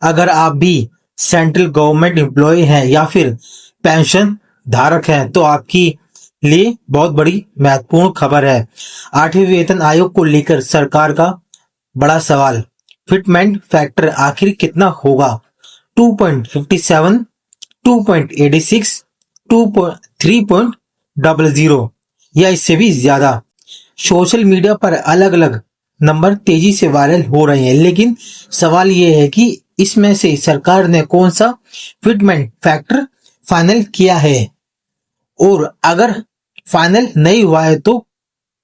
अगर आप भी सेंट्रल गवर्नमेंट एम्प्लॉय हैं या फिर पेंशन धारक हैं तो आपकी लिए बहुत बड़ी महत्वपूर्ण खबर है। 8वें वेतन आयोग को लेकर सरकार का बड़ा सवाल, फिटमेंट फैक्टर आखिर कितना होगा? 2.57, 2.86, 3.00 या इससे भी ज्यादा। सोशल मीडिया पर अलग अलग नंबर तेजी से वायरल हो रहे हैं, लेकिन सवाल यह है कि इसमें से सरकार ने कौन सा फिटमेंट फैक्टर फाइनल किया है, और अगर फाइनल नहीं हुआ है तो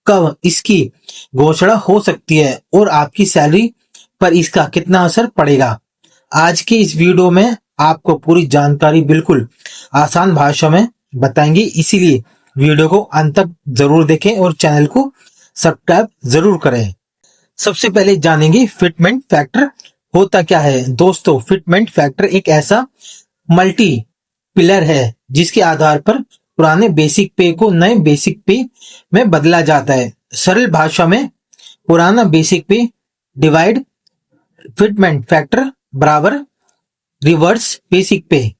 कब इसकी घोषणा हो सकती है और आपकी सैलरी पर इसका कितना असर पड़ेगा। आज के इस वीडियो में आपको पूरी जानकारी बिल्कुल आसान भाषा में बताएंगे, इसीलिए वीडियो को अंत तक जरूर देखें और चैनल को सब्सक्राइब जरूर करें। सबसे पहले जानेंगे फिटमेंट फैक्टर होता क्या है। दोस्तों, फिटमेंट फैक्टर एक ऐसा मल्टी पिलर है जिसके आधार पर पुराने बेसिक पे को नए बेसिक पे में बदला जाता है। सरल भाषा में पुराना बेसिक पे डिवाइड फिटमेंट फैक्टर बराबर रिवर्स बेसिक पे।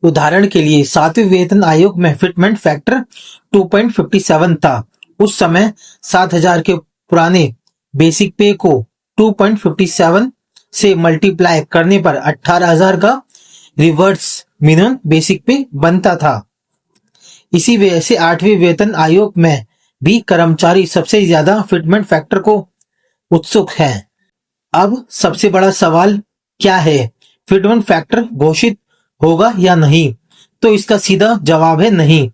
उदाहरण के लिए 7वें वेतन आयोग में फिटमेंट फैक्टर 2.57 था। उस समय 7,000 के पुराने बेसिक पे को 2.57 से मल्टीप्लाई करने पर 18,000 का रिवर्स मिनिमम बेसिक पे बनता था। इसी वजह से 8वें वेतन आयोग में भी कर्मचारी सबसे ज्यादा फिटमेंट फैक्टर को उत्सुक हैं। अब सबसे बड़ा सवाल क्या है, फिटमेंट फैक्टर घोषित होगा या नहीं? तो इसका सीधा जवाब है नहीं।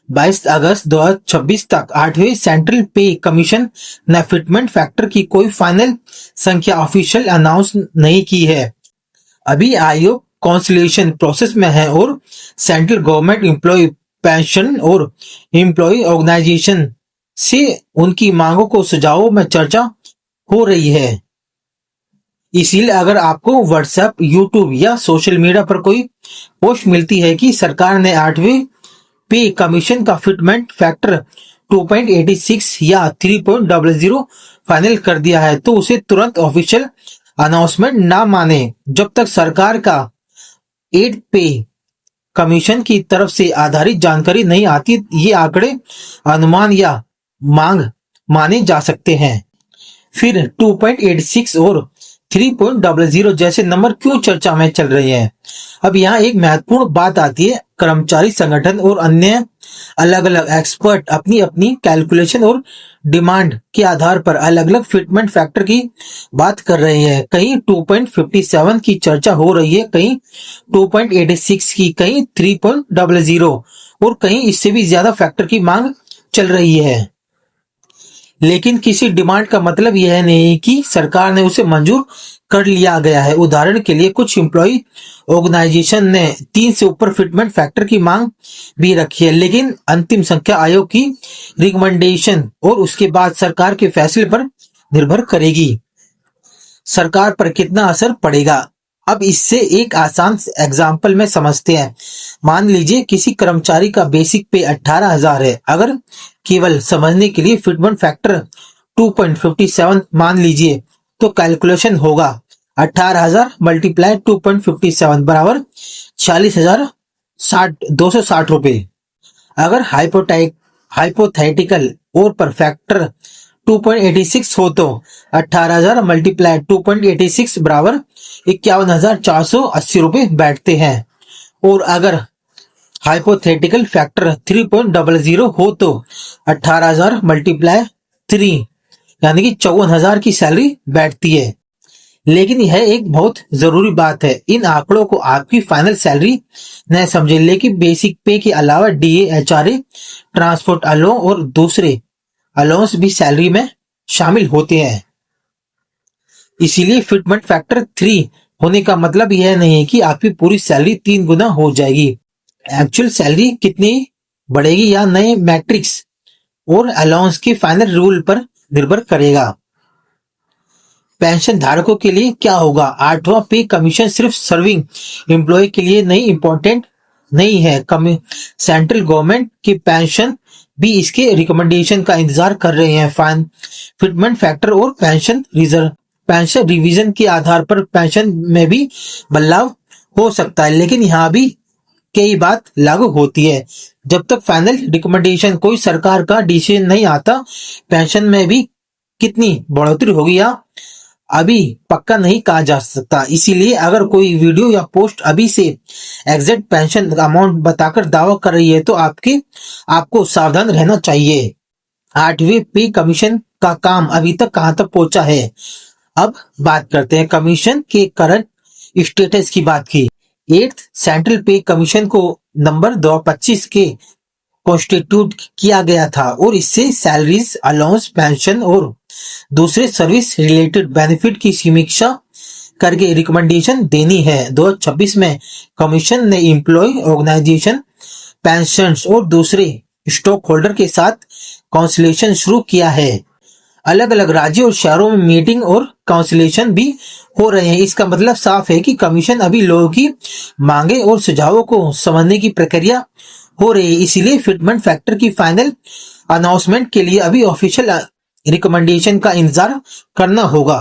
22 अगस्त 2026 तक 8वें सेंट्रल पे कमीशन ने फिटमेंट फैक्टर की कोई फाइनल संख्या ऑफिशियल अनाउंस नहीं की है। अभी आयोग कॉन्सुलेशन प्रोसेस में है और सेंट्रल गवर्नमेंट एम्प्लॉय पेंशन और एम्प्लॉय ऑर्गेनाइजेशन से उनकी मांगों को सुझावों में चर्चा हो रही है। इसीलिए अगर आपको व्हाट्सएप, यूट्यूब या सोशल मीडिया पर कोई पोस्ट मिलती है कि सरकार ने 8वें पे कमीशन का फिटमेंट फैक्टर 2.86 या 3.00 फाइनल कर दिया है, तो उसे तुरंत ऑफिशियल अनाउंसमेंट ना माने। जब तक सरकार का 8 पे कमीशन की तरफ से आधारित जानकारी नहीं आती, ये आंकड़े अनुमान या मांग माने जा सकते हैं। फिर 2.86 और 3.00 जैसे नंबर क्यों चर्चा में चल रहे हैं? अब यहाँ एक महत्वपूर्ण बात आती है। कर्मचारी संगठन और अन्य अलग अलग एक्सपर्ट अपनी अपनी कैलकुलेशन और डिमांड के आधार पर अलग अलग फिटमेंट फैक्टर की बात कर रहे हैं। कहीं 2.57 की चर्चा हो रही है, कहीं 2.86 की, कहीं 3.00 और कहीं इससे भी ज्यादा फैक्टर की मांग चल रही है। लेकिन किसी डिमांड का मतलब यह नहीं कि सरकार ने उसे मंजूर कर लिया गया है। उदाहरण के लिए कुछ एम्प्लॉय ऑर्गेनाइजेशन ने 3 से ऊपर फिटमेंट फैक्टर की मांग भी रखी है, लेकिन अंतिम संख्या आयोग की रिकमेंडेशन और उसके बाद सरकार के फैसले पर निर्भर करेगी। सरकार पर कितना असर पड़ेगा, अब इससे एक आसान एग्जाम्पल में समझते हैं। मान लीजिए किसी कर्मचारी का बेसिक पे 18,000 है। अगर केवल समझने के लिए फिटमेंट फैक्टर 2.57 मान लीजिए, तो कैलकुलेशन होगा 18,000 मल्टीप्लाई 2.57 बराबर 40,260 रुपए। अगर हाइपोथेटिकल और पर फैक्टर 2.86 हो तो 18,000 मल्टीप्लाई 2.86 बराबर 51,480 रुपए बैठते हैं। और अगर हाइपोथेटिकल फैक्टर 3.00 हो तो 18,000 मल्टीप्लाई 3 यानी कि 54,000 की सैलरी बैठती है। लेकिन यह एक बहुत जरूरी बात है, इन आंकड़ों को आपकी फाइनल सैलरी न समझे, लेकिन बेसिक पे के अलावा डीए, एचआरए, ट्रांसपोर्ट अलाउंस और दूसरे अलाउंस भी सैलरी में शामिल होते हैं। इसीलिए फिटमेंट फैक्टर 3 होने का मतलब यह नहीं है कि आपकी पूरी सैलरी 3 गुना हो जाएगी। एक्चुअल सैलरी कितनी बढ़ेगी या नए मैट्रिक्स और अलाउंस के फाइनल रूल पर निर्भर करेगा। पेंशन धारकों के लिए क्या होगा? 8वां पे कमीशन सिर्फ सर्विंग एम्प्लॉय के लिए नहीं इम्पोर्टेंट नहीं है। सेंट्रल गवर्नमेंट की पेंशन भी इसके रिकमेंडेशन का इंतजार कर रहे हैं। फिटमेंट फैक्टर और पेंशन रिजर्व पेंशन रिवीजन के आधार पर पेंशन में भी बदलाव हो सकता है, लेकिन यहाँ भी कई बात लागू होती है। जब तक फाइनल रिकमेंडेशन कोई सरकार का डिसीजन नहीं आता, पेंशन में भी कितनी बढ़ोतरी होगी या अभी पक्का नहीं कहा जा सकता। इसीलिए अगर कोई वीडियो या पोस्ट अभी से एग्जैक्ट पेंशन अमाउंट बताकर दावा कर रही है तो आपको सावधान रहना चाहिए। 8वें पे कमीशन का काम अभी तक कहां तक पहुंचा है। अब बात करते हैं कमीशन के करंट स्टेटस की बात की। 8th सेंट्रल पे कमीशन को नंबर 2025 के कॉन्स्टिट्यूट किया गया था और इससे सैलरीज, अलाउंस, पेंशन और दूसरे सर्विस रिलेटेड बेनिफिट की समीक्षा करके रिकमेंडेशन देनी है। 2026 में कमीशन ने एम्प्लॉय ऑर्गेनाइजेशन, पेंशनर्स और दूसरे स्टॉक होल्डर के साथ काउंसिलेशन शुरू किया है। अलग अलग राज्यों और शहरों में मीटिंग और काउंसिलेशन भी हो रहे हैं। इसका मतलब साफ है कि कमीशन अभी लोगों की मांगे और सुझावों को समझने की प्रक्रिया हो रही है। इसीलिए फिटमेंट फैक्टर की फाइनल अनाउंसमेंट के लिए अभी ऑफिशियल रिकमेंडेशन का इंतजार करना होगा।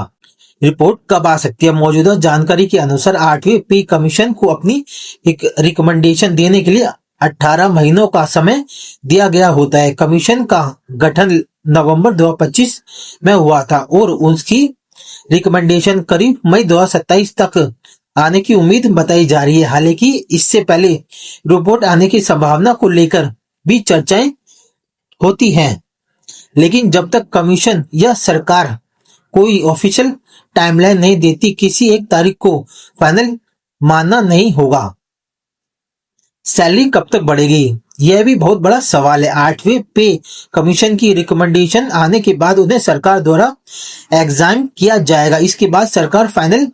रिपोर्ट कब आ सकती है? मौजूदा जानकारी के अनुसार 8वें पे कमीशन को अपनी एक रिकमेंडेशन देने के लिए 18 महीनों का समय दिया गया होता है। कमीशन का गठन नवंबर 2025 में हुआ था और उसकी रिकमेंडेशन करीब मई 2027 तक आने की उम्मीद बताई जा रही है। हालांकि इससे पहले रिपोर्ट आने की संभावना को लेकर भी चर्चाएं होती हैं, लेकिन जब तक कमीशन या सरकार कोई ऑफिशियल टाइमलाइन नहीं देती, किसी एक तारीख को फाइनल मानना नहीं होगा। सैलरी कब तक बढ़ेगी, यह भी बहुत बड़ा सवाल है। 8वें पे कमीशन की रिकमेंडेशन आने के बाद उन्हें सरकार द्वारा एग्जाम किया जाएगा। इसके बाद सरकार फाइनल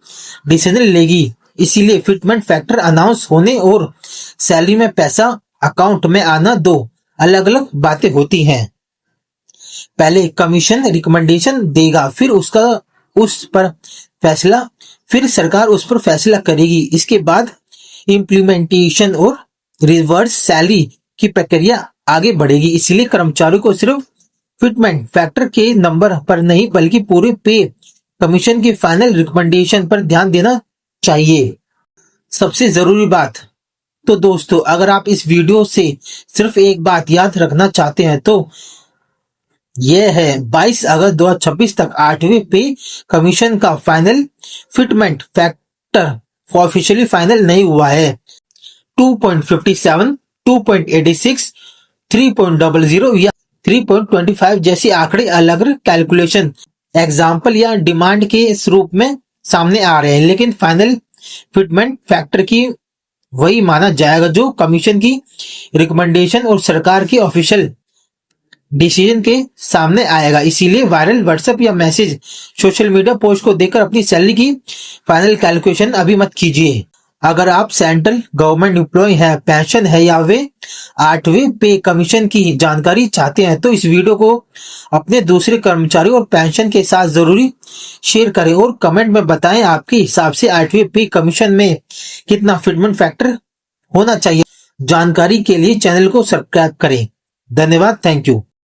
डिसीजन लेगी। इसीलिए फिटमेंट फैक्टर अनाउंस होने और सैलरी में पैसा अकाउंट में आना दो अलग अलग बातें होती हैं। पहले कमीशन रिकमेंडेशन देगा, फिर सरकार उस पर फैसला करेगी। इसके बाद इम्प्लीमेंटेशन और रिवर्स सैलरी की प्रक्रिया आगे बढ़ेगी। इसलिए कर्मचारियों को सिर्फ फिटमेंट फैक्टर के नंबर पर नहीं बल्कि पूरे पे कमीशन की फाइनल रिकमेंडेशन पर ध्यान देना चाहिए। सबसे जरूरी बात तो दोस्तों, अगर आप इस वीडियो से सिर्फ एक बात याद रखना चाहते हैं तो यह है 22 अगस्त 2026 तक 8वें पे कमीशन का final fitment factor officially final नहीं हुआ है। 2.57, 2.86, 3.00 या 3.25 जैसे आंकड़े अलग अलग कैलकुलेशन, एग्जाम्पल या डिमांड के रूप में सामने आ रहे हैं, लेकिन फाइनल फिटमेंट फैक्टर की वही माना जाएगा जो कमीशन की रिकमेंडेशन और सरकार की ऑफिशियल डिसीजन के सामने आएगा। इसीलिए वायरल व्हाट्सएप या मैसेज, सोशल मीडिया पोस्ट को देखकर अपनी सैलरी की फाइनल कैलकुलेशन अभी मत कीजिए। अगर आप सेंट्रल गवर्नमेंट एम्प्लॉय हैं, पेंशन है या वे 8वें पे कमीशन की जानकारी चाहते हैं तो इस वीडियो को अपने दूसरे कर्मचारियों और पेंशन के साथ जरूरी शेयर करें और कमेंट में बताएं आपके हिसाब से 8वें पे कमीशन में कितना फिटमेंट फैक्टर होना चाहिए। जानकारी के लिए चैनल को सब्सक्राइब करें। धन्यवाद, थैंक यू।